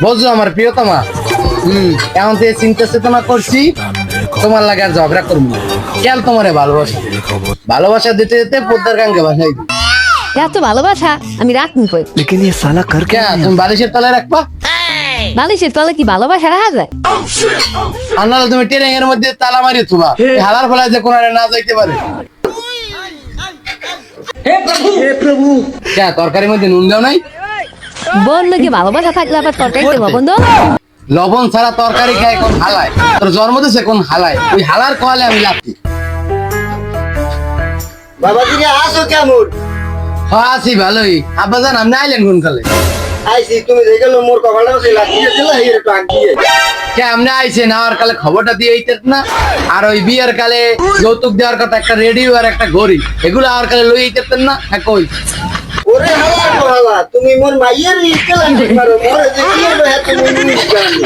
বুঝছো আমার প্রিয়তমা? এখন থেকে চিন্তা চেতনা করছি, তোমার লাগে আর ঝগড়া করবো না। কেন তোমারে ভালোবাসা ভালোবাসা দিতে যেতে পোদ্দার গাঙ্গে বাসাই দিই। এত ভালোবাসা আমি রাখনি কই। लेकिन ये साला कर क्या কেন তুমি বালিশের তলায় রাখবা? বালিশের তলে কি ভালোবাসা রাখা যায়? আর নাহলে তুমি ট্রেনিং এর মধ্যে তালা মারি থুবা, হালার ফলায় যে কোনারে না যাইতে পারে। हे प्रभु কেন তরকারির মধ্যে নুন দাও নাই? বোন নাকি ভালোবাসা থাকলে আবার তরকারি দেবো বন্ধু। লবণ ছাড়া তরকারি খায় কোন হালায়? তোর জন্ম দিছে কোন হালায়? ওই হালার কোয়ালে আমি লাগছি। বাবাজি রে আসো কেমন? হ্যাঁ আছি ভালোই। আব্বা জান আপনি আইলেন কোন কালে? আইছি তুমি দেখে লো মোর কপালটা বসে লাগিয়ে দিলা এই একটু আগিয়ে। কে আপনি আইছেন আর কালে খবরটা দিয়ে আইতেন না? আর ওই বিয়ের কালে যৌতুক দেওয়ার কথা একটা রেডিও আর একটা ঘড়ি, এগুলো আর কালে লই আইতেন না? হ্যাঁ কই? ওরে হালা কহালা তুমি মোর মাইয়ের ইকেলা ঠিক মারো মোরে যে কি হবে তুমি নিজ জানো।